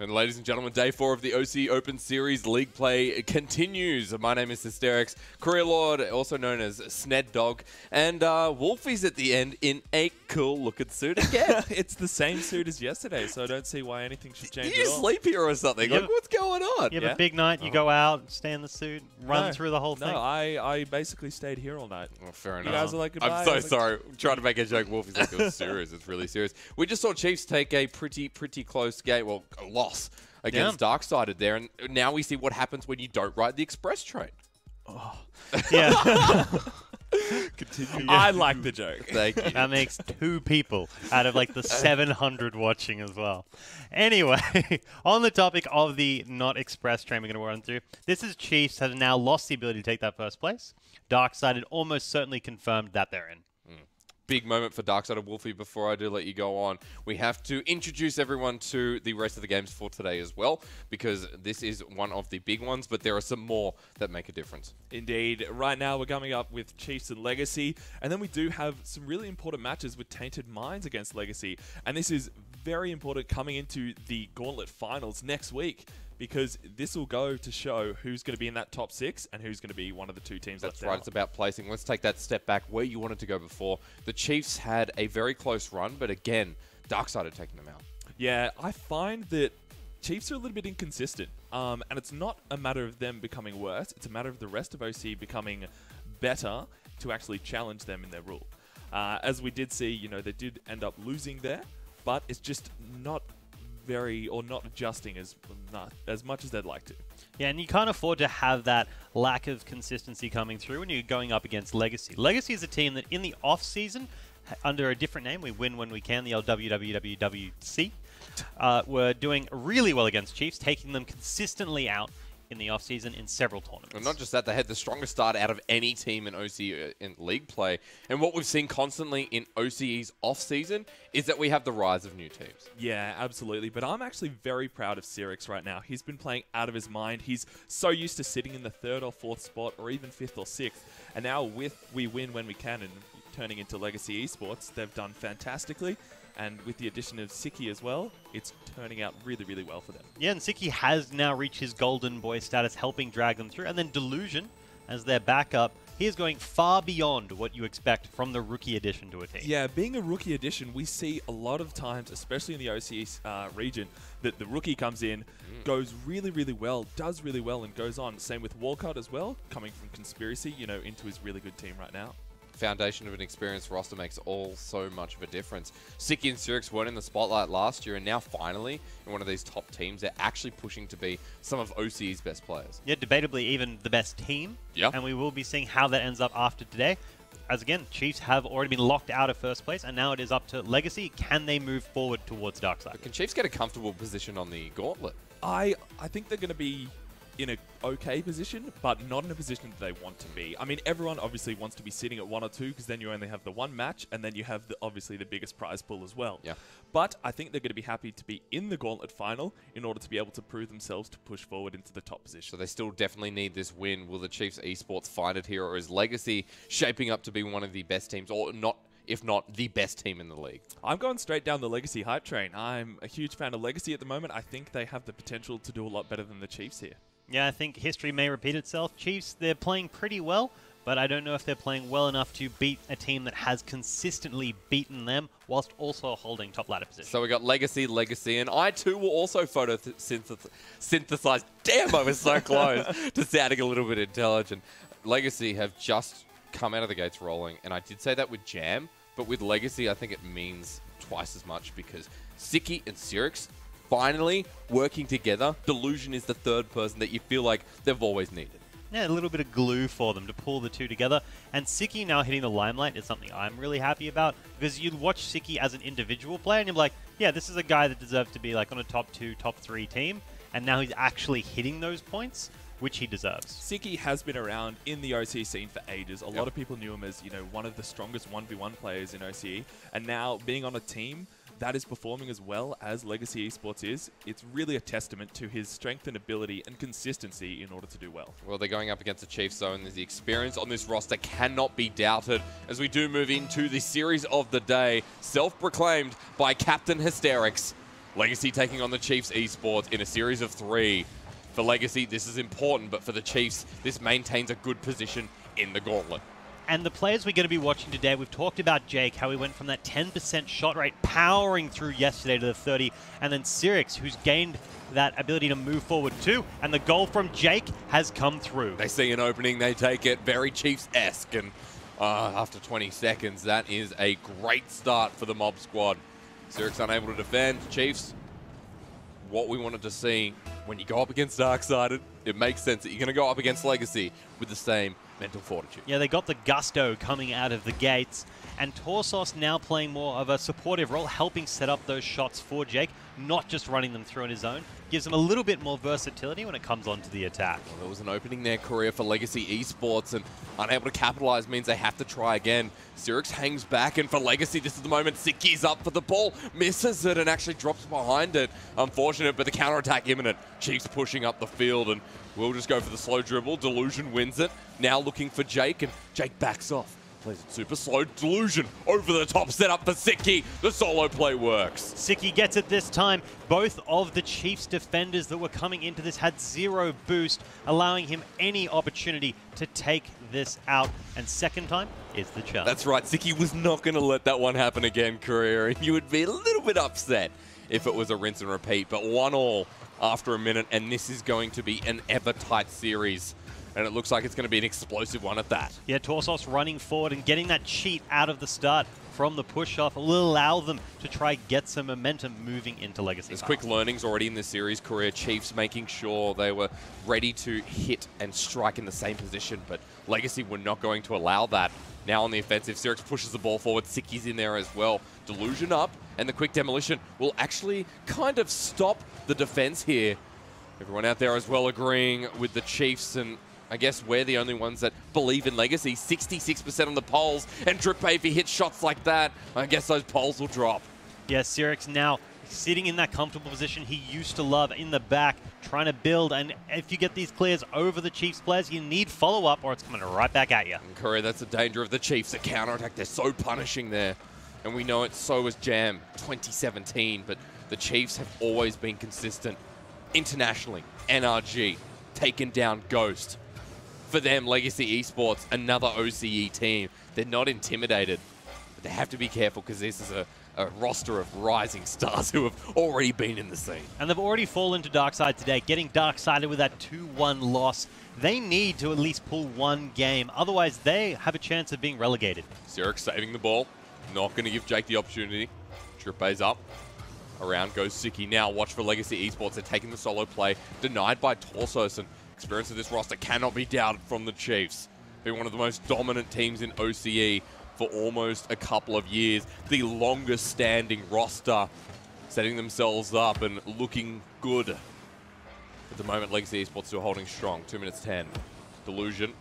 And ladies and gentlemen, day 4 of the OCE Open Series League play continues. My name is Hysterics, Career Lord, also known as Sned Dog, and Wolfie's at the end in a cool-looking suit again. It's the same suit as yesterday, so I don't see why anything should change You at all. sleep here or something? Like, what's going on? You have a big night, you go out, stay in the suit, run through the whole thing. No, I basically stayed here all night. Oh, fair enough. You guys are like, goodbye. I'm so sorry. I'm trying to make a joke. Wolfie's like, it was serious. It's really serious. We just saw Chiefs take a pretty close game, well, a loss against Darksided there, and now we see what happens when you don't ride the express train. Oh. Yeah. Continue. I like the joke. Thank you. That makes 2 people out of like the 700 watching as well. Anyway, on the topic of the not express train we're going to run through, this is Chiefs have now lost the ability to take that first place. Darksided almost certainly confirmed that they're in. Big moment for Darksided. Wolfie, before I do let you go on, we have to introduce everyone to the rest of the games for today as well, because this is one of the big ones, but there are some more that make a difference. Indeed. Right now we're coming up with Chiefs and Legacy, and then we do have some really important matches with Tainted Minds against Legacy, and this is very important coming into the Gauntlet Finals next week, because this will go to show who's going to be in that top 6 and who's going to be one of the 2 teams That's left right. out. It's about placing. Let's take that step back where you wanted to go before. The Chiefs had a very close run, but again, Darksided taking them out. Yeah, I find that Chiefs are a little bit inconsistent, and it's not a matter of them becoming worse. It's a matter of the rest of OC becoming better to actually challenge them in their rule. As we did see, you know, they did end up losing there, but it's just not not adjusting as much as they'd like to. Yeah, and you can't afford to have that lack of consistency coming through when you're going up against Legacy. Legacy is a team that in the off-season, under a different name, we win when we can, the old WWWWC, were doing really well against Chiefs, taking them consistently out in the off-season in several tournaments. And not just that, they had the strongest start out of any team in OCE in league play. And what we've seen constantly in OCE's off-season is that we have the rise of new teams. Yeah, absolutely. But I'm actually very proud of Cyrix right now. He's been playing out of his mind. He's so used to sitting in the 3rd or 4th spot, or even 5th or 6th. And now with We Win When We Can and turning into Legacy Esports, they've done fantastically. And with the addition of Siki as well, it's turning out really, really well for them. Yeah, and Siki has now reached his golden boy status, helping drag them through. And then Delusion, as their backup, he is going far beyond what you expect from the rookie addition to a team. Yeah, being a rookie addition, we see a lot of times, especially in the OCE region, that the rookie comes in, goes really, really well, does really well, and goes on. Same with Walcott as well, coming from Conspiracy, you know, into his really good team right now. Foundation of an experienced roster makes so much of a difference. Siki and Cyrix weren't in the spotlight last year, and now finally, in one of these top teams, they're actually pushing to be some of OCE's best players. Yeah, debatably even the best team. Yeah. And we will be seeing how that ends up after today. As again, Chiefs have already been locked out of first place, and now it is up to Legacy. Can they move forward towards Darkseid? But can Chiefs get a comfortable position on the gauntlet? I think they're going to be in a okay position, but not in a position that they want to be. I mean, everyone obviously wants to be sitting at 1 or 2, because then you only have the 1 match, and then you have obviously the biggest prize pool as well. Yeah. But I think they're going to be happy to be in the Gauntlet final in order to be able to prove themselves to push forward into the top position. So they still definitely need this win. Will the Chiefs Esports find it here, or is Legacy shaping up to be one of the best teams, or not, if not the best team in the league? I'm going straight down the Legacy hype train. I'm a huge fan of Legacy at the moment. I think they have the potential to do a lot better than the Chiefs here. Yeah, I think history may repeat itself. Chiefs, they're playing pretty well, but I don't know if they're playing well enough to beat a team that has consistently beaten them whilst also holding top ladder position. So we got Legacy, and I too will also synthesize. Damn, I was so close to sounding a little bit intelligent. Legacy have just come out of the gates rolling, and I did say that with Jam, but with Legacy, I think it means twice as much, because Siki and Cyrix finally working together. Delusion is the 3rd person that you feel like they've always needed. Yeah, a little bit of glue for them to pull the 2 together. And Siki now hitting the limelight is something I'm really happy about, because you watch Siki as an individual player and you're like, yeah, this is a guy that deserves to be like on a top 2, top 3 team. And now he's actually hitting those points, which he deserves. Siki has been around in the OCE scene for ages. A lot of people knew him as, you know, one of the strongest 1v1 players in OCE. And now being on a team that is performing as well as Legacy Esports is, it's really a testament to his strength and ability and consistency in order to do well. Well, they're going up against the Chiefs, so and the experience on this roster cannot be doubted as we do move into the series of the day, self-proclaimed by Captain Hysterics. Legacy taking on the Chiefs Esports in a series of 3. For Legacy, this is important, but for the Chiefs, this maintains a good position in the gauntlet. And the players we're going to be watching today, we've talked about Jake, how he went from that 10% shot rate powering through yesterday to the 30, and then Sirix, who's gained that ability to move forward too, and the goal from Jake has come through. They see an opening, they take it, very Chiefs-esque, and after 20 seconds, that is a great start for the Mob squad. Sirix unable to defend. Chiefs, what we wanted to see when you go up against Darksided, it makes sense that you're going to go up against Legacy with the same mental fortitude. Yeah, they got the gusto coming out of the gates, and Torsos now playing more of a supportive role, helping set up those shots for Jake, not just running them through on his own. Gives him a little bit more versatility when it comes onto the attack. Well, there was an opening there, career for Legacy Esports, and unable to capitalize means they have to try again. Sirix hangs back, and for Legacy, this is the moment Siki's up for the ball, misses it, and actually drops behind it. Unfortunate, but the counterattack imminent. Chiefs pushing up the field, and we'll just go for the slow dribble. Delusion wins it. Now looking for Jake, and Jake backs off. Plays it super slow. Delusion over the top, set up for Siki. The solo play works. Siki gets it this time. Both of the Chiefs defenders that were coming into this had 0 boost, allowing him any opportunity to take this out. And second time is the chance. That's right. Siki was not going to let that one happen again, career. And you would be a little bit upset if it was a rinse and repeat. But 1-1 after a minute, and this is going to be an ever-tight series. And it looks like it's going to be an explosive one at that. Yeah, Torsos running forward and getting that cheat out of the start from the push-off will allow them to try get some momentum moving into Legacy. There's quick learnings already in this series. Career Chiefs making sure they were ready to hit and strike in the same position, but Legacy were not going to allow that. Now on the offensive, Sirix pushes the ball forward. Siki's in there as well. Delusion up, and the quick demolition will actually kind of stop the defense here. Everyone out there as well agreeing with the Chiefs, and I guess we're the only ones that believe in Legacy. 66% on the polls, and Drippe, if he hits shots like that, I guess those polls will drop. Yeah, Sirix now sitting in that comfortable position he used to love in the back, trying to build, and if you get these clears over the Chiefs players, you need follow-up or it's coming right back at you. And Curry, that's the danger of the Chiefs, the counterattack. They're so punishing there, and we know it, so was Jam 2017, but the Chiefs have always been consistent internationally. NRG, taken down Ghost. For them, Legacy Esports, another OCE team. They're not intimidated, but they have to be careful because this is a roster of rising stars who have already been in the scene. And they've already fallen to Darkside today, getting Darksided with that 2-1 loss. They need to at least pull one game, otherwise they have a chance of being relegated. Sirix saving the ball, not going to give Jake the opportunity. Trippe's up. Around goes Siki. Now watch for Legacy Esports. They're taking the solo play, denied by Torsos, and experience of this roster cannot be doubted from the Chiefs. Being one of the most dominant teams in OCE for almost a couple of years. The longest standing roster, setting themselves up and looking good. At the moment, Legacy Esports still holding strong. 2 minutes 10. Delusion.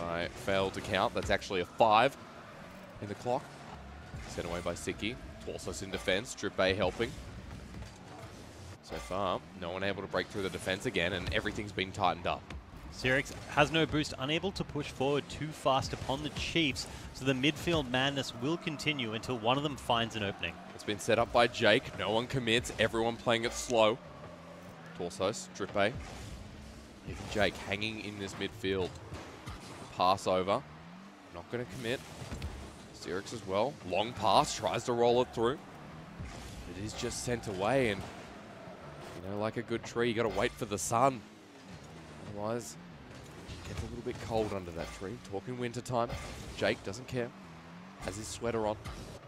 I failed to count. That's actually a 5 in the clock. Sent away by Siki. Torsos in defense. Drippe helping. So far, no one able to break through the defense again, and everything's been tightened up. Sirix has no boost, unable to push forward too fast upon the Chiefs, so the midfield madness will continue until one of them finds an opening. It's been set up by Jake. No one commits. Everyone playing it slow. Torsos, Drippe. Even Jake hanging in this midfield. Pass over. Not going to commit. Sirix as well. Long pass. Tries to roll it through. It is just sent away, and you know, like a good tree, you got to wait for the sun. Otherwise, it gets a little bit cold under that tree. Talking winter time. Jake doesn't care. Has his sweater on.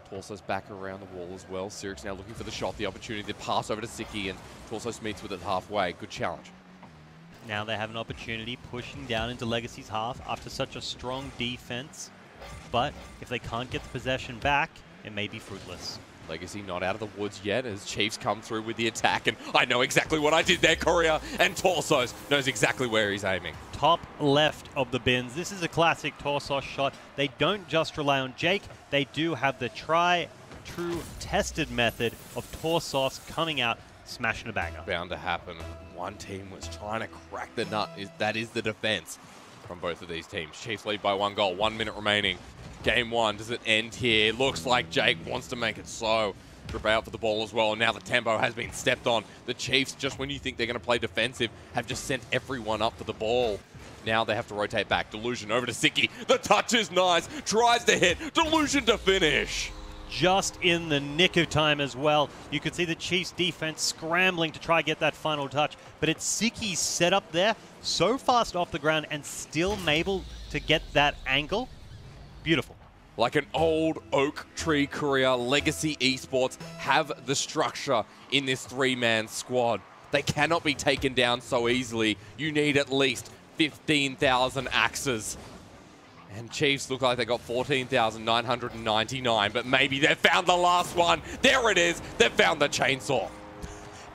Torsos back around the wall as well. Sirix now looking for the shot, the opportunity to pass over to Siki, and Torsos meets with it halfway. Good challenge. Now they have an opportunity pushing down into Legacy's half after such a strong defense. But if they can't get the possession back, it may be fruitless. Legacy not out of the woods yet as Chiefs come through with the attack, and I know exactly what I did there, Courier, and Torsos knows exactly where he's aiming. Top left of the bins. This is a classic Torsos shot. They don't just rely on Jake, they do have the true tested method of Torsos coming out, smashing a banger. Bound to happen. One team was trying to crack the nut. That is the defense. from both of these teams. Chiefs lead by 1 goal, 1 minute remaining. Game 1, does it end here? Looks like Jake wants to make it so. Drip out for the ball as well, and now the tempo has been stepped on. The Chiefs, just when you think they're going to play defensive, have just sent everyone up for the ball. Now they have to rotate back. Delusion over to Siki. The touch is nice. Tries to hit. Delusion to finish. Just in the nick of time as well. You could see the Chiefs defense scrambling to try get that final touch, but it's Siki's set up there so fast off the ground and still able to get that angle. Beautiful. Like an old oak tree career, Legacy Esports have the structure in this 3-man squad. They cannot be taken down so easily. You need at least 15,000 axes. And Chiefs look like they got 14,999, but maybe they've found the last one. There it is. They've found the chainsaw.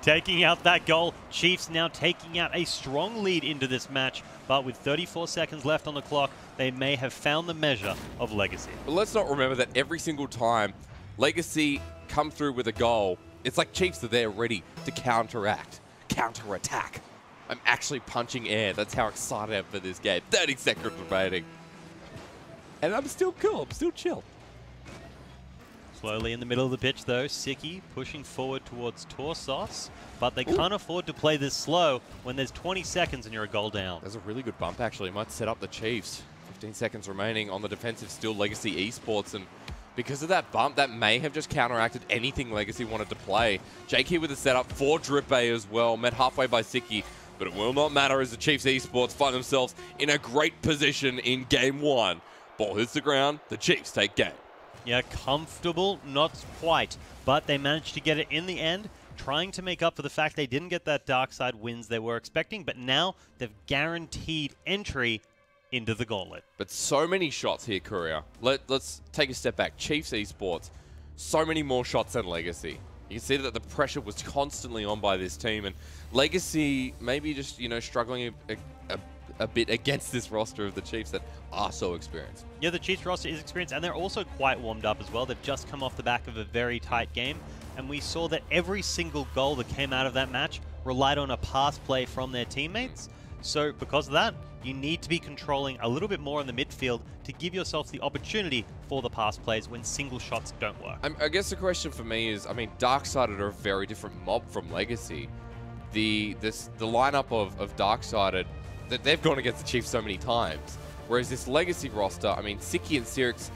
Taking out that goal, Chiefs now taking out a strong lead into this match, but with 34 seconds left on the clock, they may have found the measure of Legacy. But let's not remember that every single time Legacy come through with a goal, it's like Chiefs are there ready to counteract, counterattack. I'm actually punching air. That's how excited I am for this game. 30 seconds remaining. And I'm still cool. I'm still chill. Slowly in the middle of the pitch, though, Siki pushing forward towards Torsos, but they can't afford to play this slow when there's 20 seconds and you're a goal down. There's a really good bump, actually. Might set up the Chiefs. 15 seconds remaining on the defensive still, Legacy Esports, and because of that bump, that may have just counteracted anything Legacy wanted to play. Jake here with the setup for Drippe as well, met halfway by Siki, but it will not matter as the Chiefs Esports find themselves in a great position in Game 1. Ball hits the ground, the Chiefs take game. Yeah, comfortable, not quite, but they managed to get it in the end, trying to make up for the fact they didn't get that dark side wins they were expecting, but now they've guaranteed entry into the gauntlet. But so many shots here, Courier. Let's take a step back. Chiefs Esports, so many more shots than Legacy. You can see that the pressure was constantly on by this team, and Legacy maybe just, you know, struggling a bit against this roster of the Chiefs that are so experienced. Yeah, the Chiefs roster is experienced, and they're also quite warmed up as well. They've just come off the back of a very tight game, and we saw that every single goal that came out of that match relied on a pass play from their teammates. So because of that, you need to be controlling a little bit more in the midfield to give yourself the opportunity for the pass plays when single shots don't work. I guess the question for me is, I mean, Darksided are a very different mob from Legacy. The lineup of Darksided, that they've gone against the Chiefs so many times. Whereas this Legacy roster, I mean, Siki and Sirix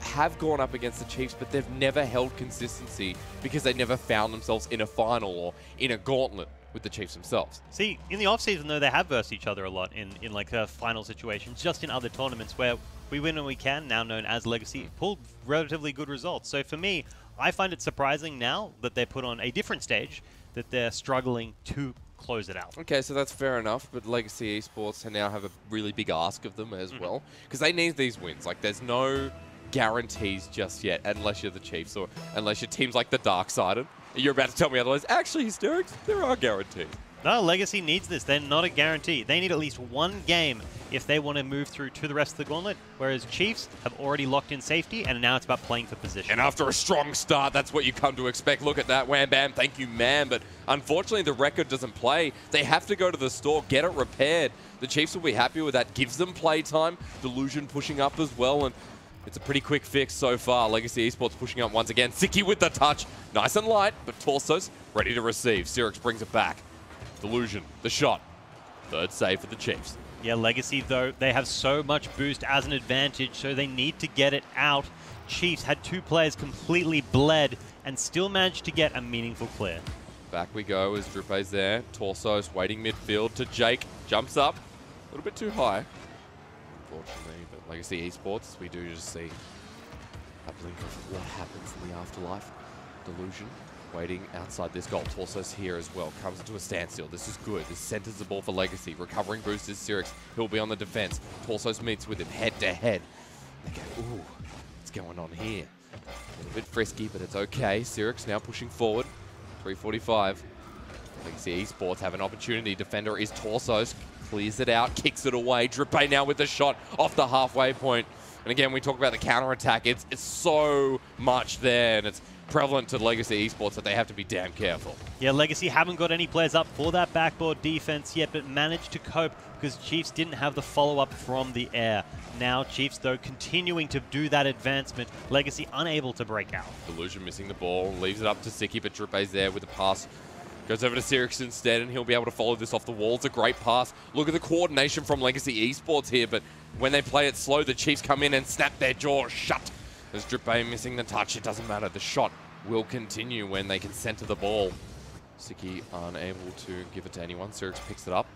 have gone up against the Chiefs, but they've never held consistency because they never found themselves in a final or in a gauntlet with the Chiefs themselves. See, in the off-season, though, they have versed each other a lot in like final situations, just in other tournaments where we win when we can, now known as Legacy, pulled relatively good results. So for me, I find it surprising now that they're put on a different stage, that they're struggling to close it out. Okay, so that's fair enough, but Legacy Esports now have a really big ask of them as well, because they need these wins. Like, there's no guarantees just yet, unless you're the Chiefs or unless your team's like the Darksided. You're about to tell me otherwise. Actually, Hysterics, there are guarantees. No, Legacy needs this. They're not a guarantee. They need at least one game if they want to move through to the rest of the gauntlet, whereas Chiefs have already locked in safety, and now it's about playing for position. And after a strong start, that's what you come to expect. Look at that, wham bam, thank you, man. But unfortunately, the record doesn't play. They have to go to the store, get it repaired. The Chiefs will be happy with that. Gives them play time. Delusion pushing up as well, and it's a pretty quick fix so far. Legacy Esports pushing up once again. Siki with the touch. Nice and light, but Torsos ready to receive. Sirix brings it back. Delusion, the shot. Third save for the Chiefs. Yeah, Legacy, though, they have so much boost as an advantage, so they need to get it out. Chiefs had two players completely bled and still managed to get a meaningful clear. Back we go as Drippe's there. Torsos waiting midfield to Jake. Jumps up. A little bit too high, unfortunately, but Legacy Esports, we do just see a blink of what happens in the afterlife. Delusion waiting outside this goal. Torsos here as well. Comes into a standstill. This is good. This centers the ball for Legacy. Recovering boost is Sirix. He'll be on the defense. Torsos meets with him head to head. They go, ooh, what's going on here? A little bit frisky, but it's okay. Sirix now pushing forward. 3:45. Legacy Esports have an opportunity. Defender is Torsos. Clears it out. Kicks it away. Drippe now with the shot off the halfway point. And again, we talk about the counter-attack. It's so much there, and it's prevalent to Legacy Esports that they have to be damn careful. Yeah, Legacy haven't got any players up for that backboard defense yet, but managed to cope because Chiefs didn't have the follow-up from the air. Now Chiefs, though, continuing to do that advancement. Legacy unable to break out. Delusion missing the ball, leaves it up to Siki, but Drippay's there with the pass. Goes over to Sirix instead, and he'll be able to follow this off the wall. It's a great pass. Look at the coordination from Legacy Esports here, but when they play it slow, the Chiefs come in and snap their jaws shut. There's Drippay missing the touch. It doesn't matter. The shot will continue when they can center the ball. Siki unable to give it to anyone. Sirix picks it up.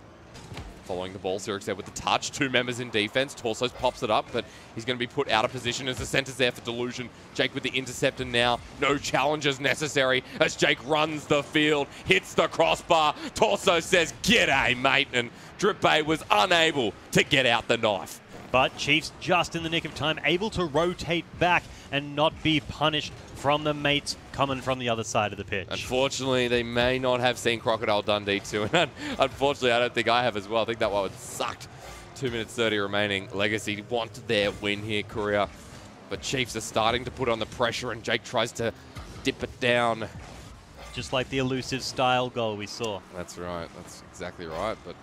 Following the ball, Sirix there with the touch. 2 members in defense. Torsos pops it up, but he's going to be put out of position as the center's there for Delusion. Jake with the interceptor now. No challenges necessary as Jake runs the field, hits the crossbar. Torso says, "G'day, mate," and Drippay was unable to get out the knife. But Chiefs just in the nick of time, able to rotate back and not be punished from the mates coming from the other side of the pitch. Unfortunately, they may not have seen Crocodile Dundee too, and unfortunately, I don't think I have as well. I think that one sucked. 2 minutes 30 remaining. Legacy want their win here, Korea. But Chiefs are starting to put on the pressure, and Jake tries to dip it down. Just like the elusive style goal we saw. That's right. That's exactly right. But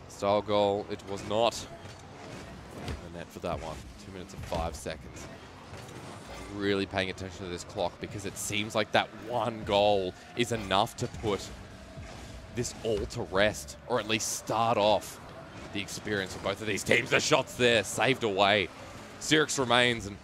style goal, it was not. The net for that one. 2 minutes and 5 seconds. Really paying attention to this clock because it seems like that one goal is enough to put this all to rest, or at least start off the experience for both of these teams. The shots there, saved away. Sirix remains, and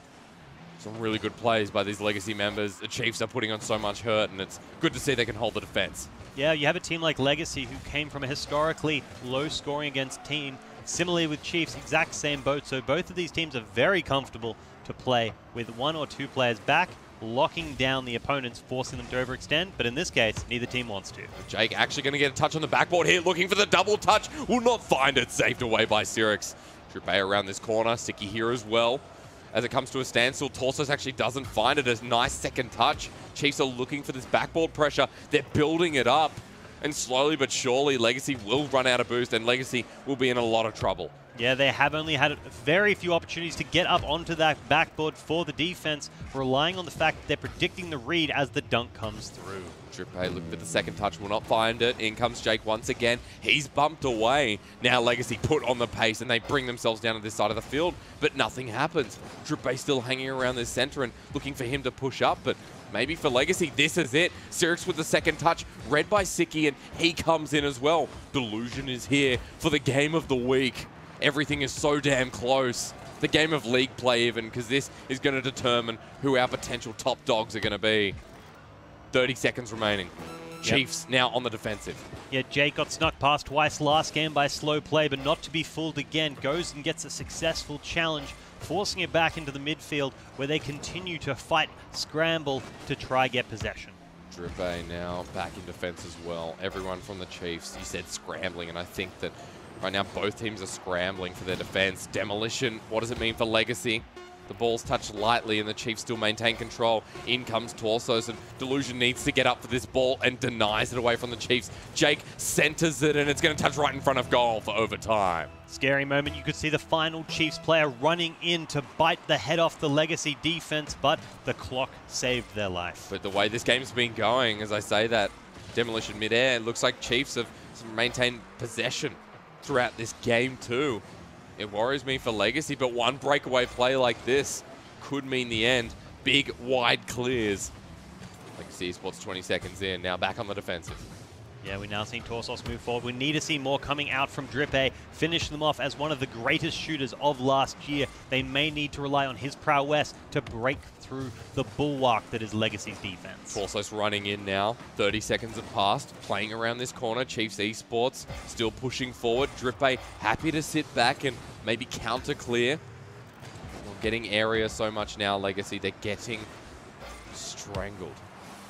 some really good plays by these Legacy members. The Chiefs are putting on so much hurt, and it's good to see they can hold the defense. Yeah, you have a team like Legacy who came from a historically low scoring against team. Similarly with Chiefs, exact same boat. So both of these teams are very comfortable to play with 1 or 2 players back, locking down the opponents, forcing them to overextend. But in this case, neither team wants to. Jake actually going to get a touch on the backboard here, looking for the double touch. Will not find it. Saved away by Sirix. Drippay around this corner. Siki here as well. As it comes to a standstill, Torsos actually doesn't find it. A nice second touch. Chiefs are looking for this backboard pressure. They're building it up. And slowly but surely, Legacy will run out of boost, and Legacy will be in a lot of trouble. Yeah, they have only had very few opportunities to get up onto that backboard for the defense, relying on the fact that they're predicting the read as the dunk comes through. Drippay looking for the second touch, will not find it. In comes Jake once again. He's bumped away. Now Legacy put on the pace, and they bring themselves down to this side of the field, but nothing happens. Drippay still hanging around this center and looking for him to push up, but maybe for Legacy, this is it. Sirix with the second touch, read by Siki, and he comes in as well. Delusion is here for the game of the week. Everything is so damn close. The game of league play even, because this is going to determine who our potential top dogs are going to be. 30 seconds remaining. Chiefs now on the defensive. Yeah, Jake got snuck past twice last game by slow play, but not to be fooled again. Goes and gets a successful challenge, forcing it back into the midfield where they continue to fight, scramble to try get possession. Drippay now back in defense as well. Everyone from the Chiefs, you said scrambling, and I think that right now both teams are scrambling for their defense. Demolition, what does it mean for Legacy? The ball's touched lightly and the Chiefs still maintain control. In comes Torsos, and Delusion needs to get up for this ball and denies it away from the Chiefs. Jake centers it, and it's going to touch right in front of goal for overtime. Scary moment. You could see the final Chiefs player running in to bite the head off the Legacy defense, but the clock saved their life. But the way this game's been going, as I say that, Demolition midair, it looks like Chiefs have maintained possession throughout this game too. It worries me for Legacy, but one breakaway play like this could mean the end. Big, wide clears. Legacy Esports 20 seconds in, now back on the defensive. Yeah, we're now seeing Torsos move forward. We need to see more coming out from Drippay, finish them off as one of the greatest shooters of last year. They may need to rely on his prowess to break through the bulwark that is Legacy's defense. Torsos running in now. 30 seconds have passed. Playing around this corner. Chiefs Esports still pushing forward. Drippay happy to sit back and maybe counter clear. Not getting area so much now, Legacy. They're getting strangled.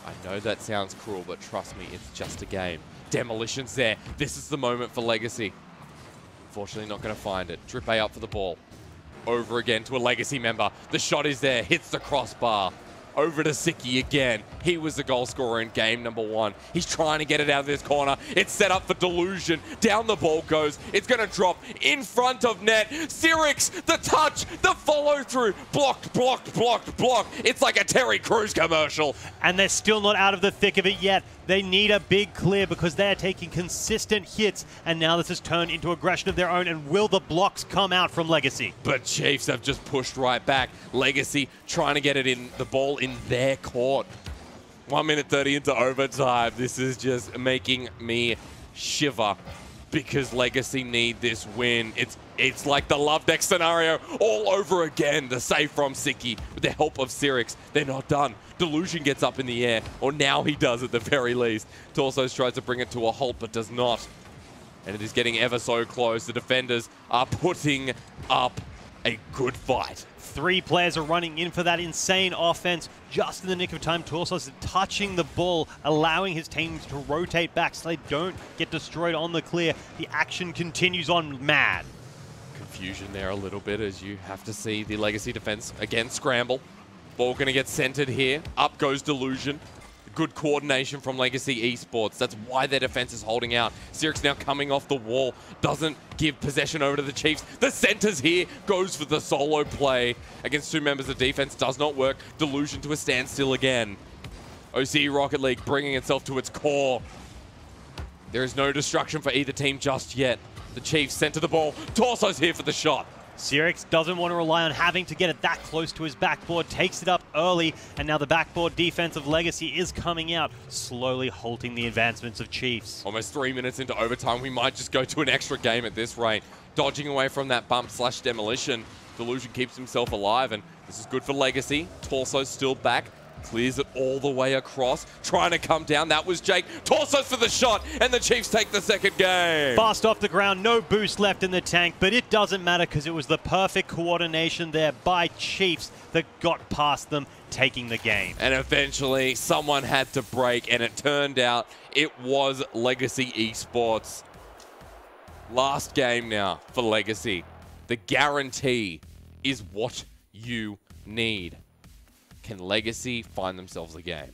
I know that sounds cruel, but trust me, it's just a game. Demolition's there. This is the moment for Legacy. Unfortunately, not going to find it. Drippay up for the ball. Over again to a Legacy member. The shot is there. Hits the crossbar. Over to Siki again. He was the goal scorer in game number 1. He's trying to get it out of this corner. It's set up for Delusion. Down the ball goes. It's going to drop in front of net. Sirix, the touch, the follow through. Blocked, blocked, blocked, blocked. It's like a Terry Crews commercial. And they're still not out of the thick of it yet. They need a big clear because they are taking consistent hits. And now this has turned into aggression of their own. And will the blocks come out from Legacy? But Chiefs have just pushed right back. Legacy trying to get it in the ball in their court. 1 minute 30 into overtime. This is just making me shiver because Legacy need this win. It's like the love deck scenario all over again. The save from Siki with the help of Sirix. They're not done. Delusion gets up in the air, or now he does at the very least. Torsos tries to bring it to a halt, but does not. And it is getting ever so close. The defenders are putting up a good fight. 3 players are running in for that insane offense just in the nick of time. Torsos is touching the ball, allowing his teams to rotate back so they don't get destroyed on the clear. The action continues on mad. Confusion there a little bit as you have to see the Legacy defense again scramble. Ball going to get centered here. Up goes Delusion. Good coordination from Legacy Esports. That's why their defense is holding out. Sirix now coming off the wall. Doesn't give possession over to the Chiefs. The centers here. Goes for the solo play against 2 members of defense. Does not work. Delusion to a standstill again. OCE Rocket League bringing itself to its core. There is no destruction for either team just yet. The Chiefs center the ball. Torso's here for the shot. Sirix doesn't want to rely on having to get it that close to his backboard, takes it up early, and now the backboard defense of Legacy is coming out, slowly halting the advancements of Chiefs. Almost 3 minutes into overtime, we might just go to an extra game at this rate. Dodging away from that bump / demolition, Delusion keeps himself alive, and this is good for Legacy. Torso's still back. Clears it all the way across, trying to come down. That was Jake. Torsos for the shot, and the Chiefs take the second game. Fast off the ground, no boost left in the tank, but it doesn't matter because it was the perfect coordination there by Chiefs that got past them, taking the game. And eventually, someone had to break, and it turned out it was Legacy Esports. Last game now for Legacy. The guarantee is what you need. Can Legacy find themselves a game?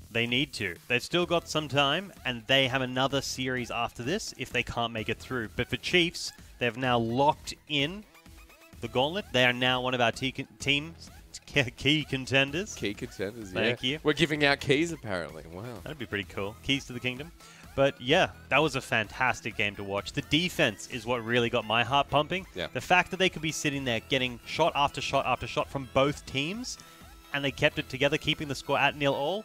They need to. They've still got some time, and they have another series after this if they can't make it through. But for Chiefs, they've now locked in the gauntlet. They are now one of our team's key contenders. Key contenders, yeah. Thank you. We're giving out keys, apparently. Wow. That'd be pretty cool. Keys to the kingdom. But yeah, that was a fantastic game to watch. The defense is what really got my heart pumping. Yeah. The fact that they could be sitting there getting shot after shot after shot from both teams, and they kept it together, keeping the score at 0-0.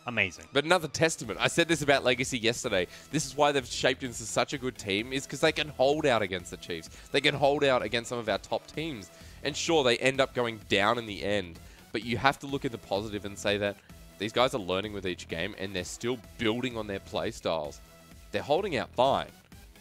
Amazing. But another testament. I said this about Legacy yesterday. This is why they've shaped into such a good team, is because they can hold out against the Chiefs. They can hold out against some of our top teams. And sure, they end up going down in the end. But you have to look at the positive and say that these guys are learning with each game, and they're still building on their play styles. They're holding out fine.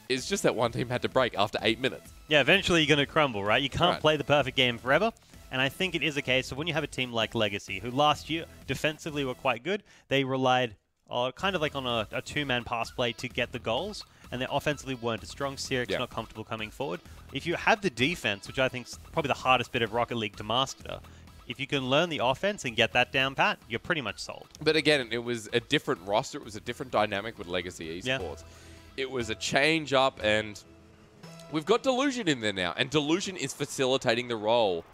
It's just that one team had to break after 8 minutes. Yeah, eventually you're going to crumble, right? You can't Right. play the perfect game forever. And I think it is a case of when you have a team like Legacy, who last year defensively were quite good, they relied kind of like on a two-man pass play to get the goals, and they offensively weren't as strong. Sirix not comfortable coming forward. If you have the defense, which I think is probably the hardest bit of Rocket League to master, if you can learn the offense and get that down pat, you're pretty much sold. But again, it was a different roster. It was a different dynamic with Legacy Esports. Yeah. It was a change up, and we've got Delusion in there now, and Delusion is facilitating the role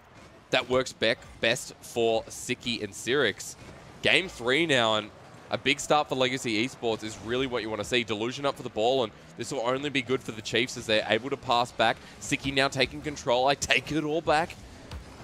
that works best for Siki and Sirix. Game 3 now, and a big start for Legacy Esports is really what you want to see. Delusion up for the ball, and this will only be good for the Chiefs as they're able to pass back. Siki now taking control. I take it all back.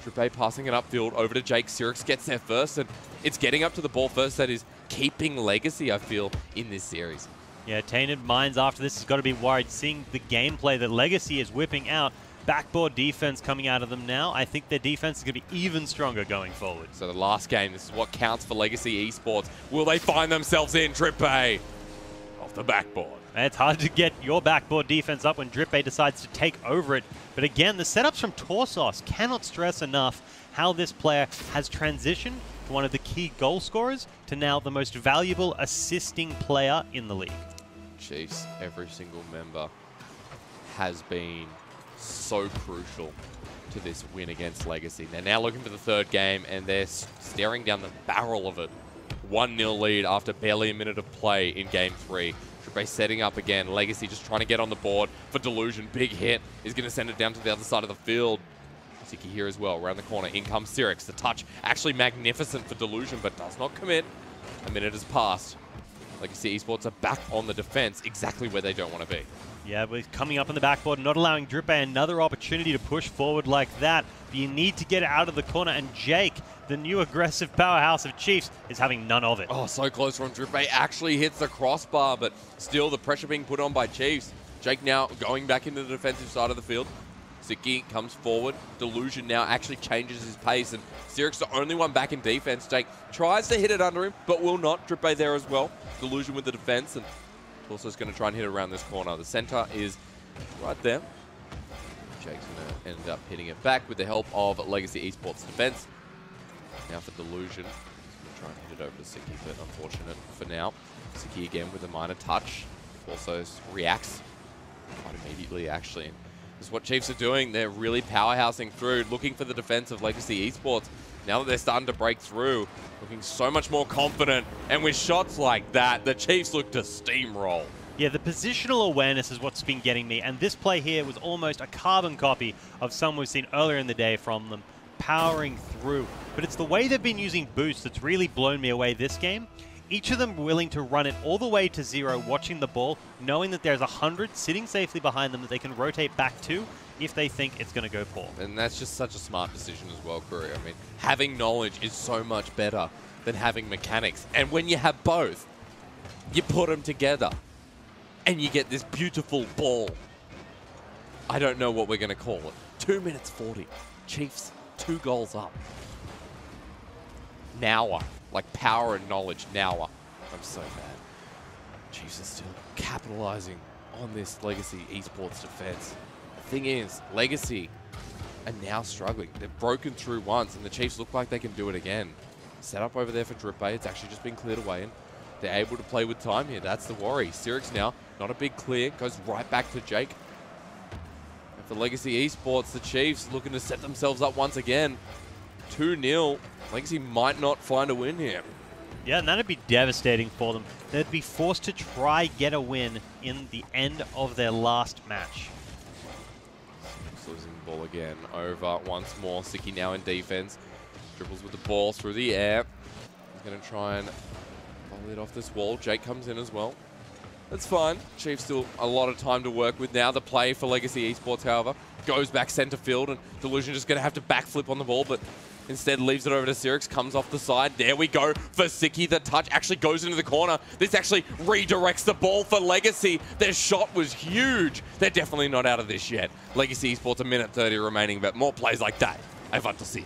Trippe passing it upfield over to Jake. Sirix gets there first, and it's getting up to the ball first that is keeping Legacy, I feel, in this series. Yeah, Tainted Minds after this has got to be worried, seeing the gameplay that Legacy is whipping out. Backboard defense coming out of them now. I think their defense is going to be even stronger going forward. So the last game, this is what counts for Legacy Esports. Will they find themselves in? Trippe off the backboard. And it's hard to get your backboard defense up when Drippe decides to take over it. But again, the setups from Torsos cannot stress enough how this player has transitioned to one of the key goal scorers to now the most valuable assisting player in the league. Chiefs, every single member has been so crucial to this win against Legacy. They're now looking for the third game, and they're staring down the barrel of it. 1-0 lead after barely a minute of play in Game 3. Trippe setting up again. Legacy just trying to get on the board for Delusion. Big hit is going to send it down to the other side of the field. Siki here as well, around the corner. In comes Sirix. The touch actually magnificent for Delusion, but does not commit. A minute has passed. Legacy Esports are back on the defense, exactly where they don't want to be. Yeah, we're coming up on the backboard, not allowing Drippe another opportunity to push forward like that. But you need to get it out of the corner, and Jake, the new aggressive powerhouse of Chiefs, is having none of it. Oh, so close from Drippe. Actually hits the crossbar, but still the pressure being put on by Chiefs. Jake now going back into the defensive side of the field. Siki comes forward. Delusion now actually changes his pace, and Sirix the only one back in defense. Jake tries to hit it under him, but will not. Drippe there as well. Delusion with the defense, and Torso's going to try and hit it around this corner. The center is right there. Jake's going to end up hitting it back with the help of Legacy Esports defense. Now for Delusion. He's going to try and hit it over to Siki, but unfortunate for now. Siki again with a minor touch. Also reacts quite immediately, actually. And this is what Chiefs are doing. They're really powerhousing through, looking for the defense of Legacy Esports. Now that they're starting to break through, looking so much more confident. And with shots like that, the Chiefs look to steamroll. Yeah, the positional awareness is what's been getting me, and this play here was almost a carbon copy of some we've seen earlier in the day from them, powering through. But it's the way they've been using boosts that's really blown me away this game. Each of them willing to run it all the way to 0, watching the ball, knowing that there's 100 sitting safely behind them that they can rotate back to if they think it's going to go poor. And that's just such a smart decision as well, Curry. I mean, having knowledge is so much better than having mechanics. And when you have both, you put them together and you get this beautiful ball. I don't know what we're going to call it. 2 minutes 40. Chiefs, 2 goals up. Now, like power and knowledge, now. I'm so bad. Chiefs are still capitalizing on this Legacy Esports defense. The thing is, Legacy are now struggling. They've broken through once, and the Chiefs look like they can do it again. Set up over there for Drippe. It's actually just been cleared away, and they're able to play with time here. That's the worry. Sirix now, not a big clear, goes right back to Jake. And for Legacy Esports, the Chiefs looking to set themselves up once again. 2-0. Legacy might not find a win here. Yeah, and that'd be devastating for them. They'd be forced to try get a win in the end of their last match. Losing the ball again. Over once more. Siki now in defense. Dribbles with the ball through the air. He's going to try and volley it off this wall. Jake comes in as well. That's fine. Chiefs still a lot of time to work with now. The play for Legacy Esports, however, goes back center field, and Delusion just going to have to backflip on the ball, but instead leaves it over to Sirix, comes off the side. There we go for Siki. The touch actually goes into the corner. This actually redirects the ball for Legacy. Their shot was huge. They're definitely not out of this yet. Legacy Esports, a minute 30 remaining, but more plays like that, I've had to see.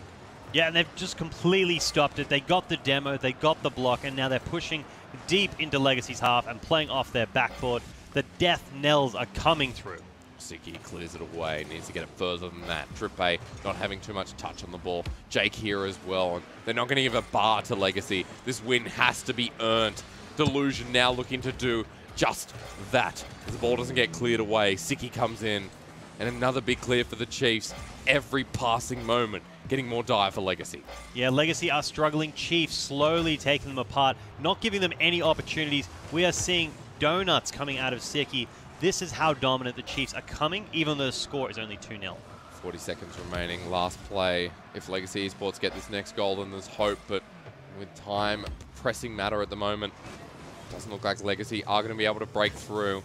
Yeah, and they've just completely stopped it. They got the demo, they got the block, and now they're pushing deep into Legacy's half and playing off their backboard. The death knells are coming through. Siki clears it away, needs to get it further than that. Drippe not having too much touch on the ball. Jake here as well, and they're not going to give a bar to Legacy. This win has to be earned. Delusion now looking to do just that. As the ball doesn't get cleared away, Siki comes in, and another big clear for the Chiefs. Every passing moment getting more dire for Legacy. Yeah, Legacy are struggling. Chiefs slowly taking them apart, not giving them any opportunities. We are seeing donuts coming out of Siki. This is how dominant the Chiefs are coming, even though the score is only 2-0. 40 seconds remaining. Last play. If Legacy Esports get this next goal, then there's hope. But with time, pressing matter at the moment, doesn't look like Legacy are going to be able to break through.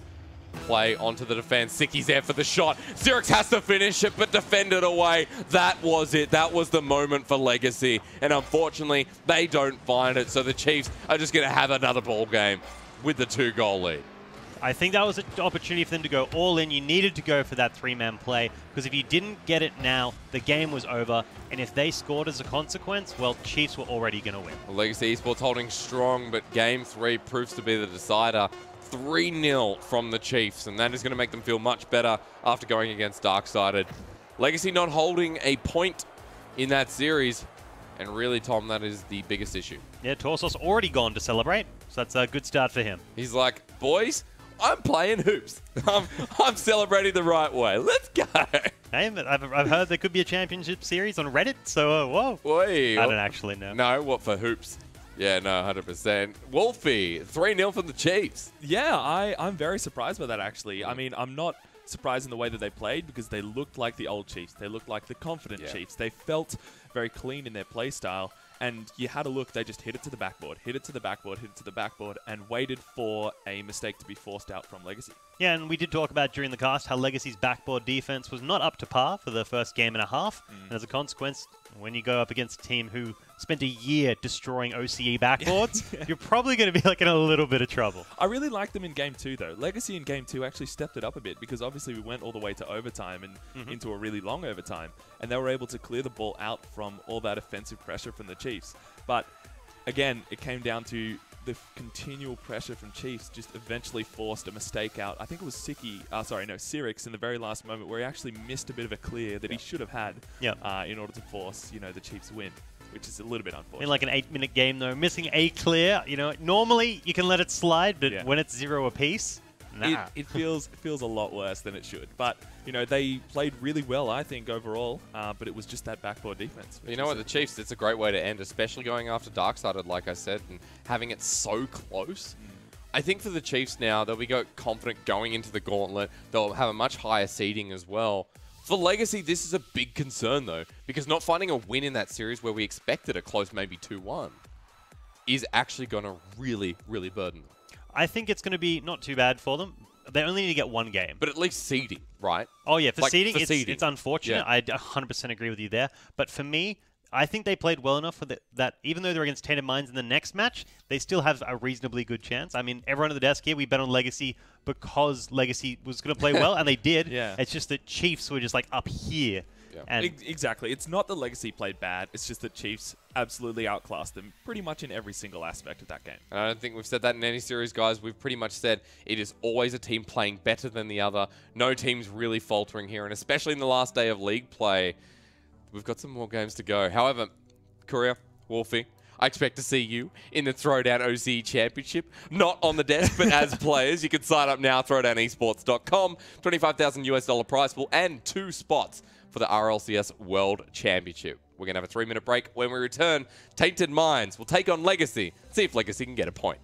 Play onto the defense. Siki's there for the shot. Sirix has to finish it, but defend it away. That was it. That was the moment for Legacy. And unfortunately, they don't find it. So the Chiefs are just going to have another ball game with the 2-goal lead. I think that was an opportunity for them to go all in. You needed to go for that 3-man play, because if you didn't get it now, the game was over. And if they scored as a consequence, well, Chiefs were already going to win. Well, Legacy Esports holding strong, but Game 3 proves to be the decider. 3-0 from the Chiefs, and that is going to make them feel much better after going against Darksided. Legacy not holding a point in that series, and really, Tom, that is the biggest issue. Yeah, Torsos already gone to celebrate, so that's a good start for him. He's like, boys, I'm playing hoops. I'm celebrating the right way. Let's go. Hey, I've heard there could be a championship series on Reddit, so whoa. Oi, I don't actually know. No, what for hoops? Yeah, no, 100%. Wolfie, 3-0 from the Chiefs. Yeah, I'm very surprised by that, actually. I mean, I'm not surprised in the way that they played because they looked like the old Chiefs. They looked like the confident Chiefs. They felt very clean in their play style. And you had a look, they just hit it to the backboard, hit it to the backboard, hit it to the backboard, and waited for a mistake to be forced out from Legacy. Yeah, and we did talk about during the cast how Legacy's backboard defense was not up to par for the first game and a half. And as a consequence, when you go up against a team who spent a year destroying OCE backboards, you're probably going to be like in a little bit of trouble. I really liked them in Game 2, though. Legacy in Game 2 actually stepped it up a bit because obviously we went all the way to overtime and into a really long overtime. And they were able to clear the ball out from all that offensive pressure from the Chiefs. But again, it came down to the continual pressure from Chiefs just eventually forced a mistake out. I think it was Sirix in the very last moment where he actually missed a bit of a clear that he should have had in order to force, the Chiefs win, which is a little bit unfortunate. In like an 8-minute game, though, missing a clear, normally you can let it slide, but when it's 0 apiece, nah. It feels a lot worse than it should. But, they played really well, I think, overall. But it was just that backboard defense. You know what, the Chiefs, it's a great way to end, especially going after Darksided, like I said, and having it so close. I think for the Chiefs now, they'll be confident going into the gauntlet. They'll have a much higher seeding as well. For Legacy, this is a big concern, though, because not finding a win in that series where we expected a close maybe 2-1 is actually going to really, really burden them. I think it's going to be not too bad for them. They only need to get one game. But at least seeding, right? Oh, yeah. For Like, seeding, for seeding. it's unfortunate. Yeah. I 100% agree with you there. But for me, I think they played well enough for that even though they're against Tainted Minds in the next match, they still have a reasonably good chance. I mean, everyone at the desk here, we bet on Legacy because Legacy was going to play well, and they did. Yeah. It's just that Chiefs were just like up here. Yeah. And Exactly. It's not that Legacy played bad. It's just that Chiefs absolutely outclassed them pretty much in every single aspect of that game. And I don't think we've said that in any series, guys. We've pretty much said it is always a team playing better than the other. No team's really faltering here, and especially in the last day of league play, we've got some more games to go. However, Courier, Wolfie, I expect to see you in the Throwdown OCE Championship, not on the desk, but as players. You can sign up now, throwdownesports.com, $25,000 prize pool, and 2 spots for the RLCS World Championship. We're going to have a 3-minute break. When we return, Tainted Minds will take on Legacy. See if Legacy can get a point.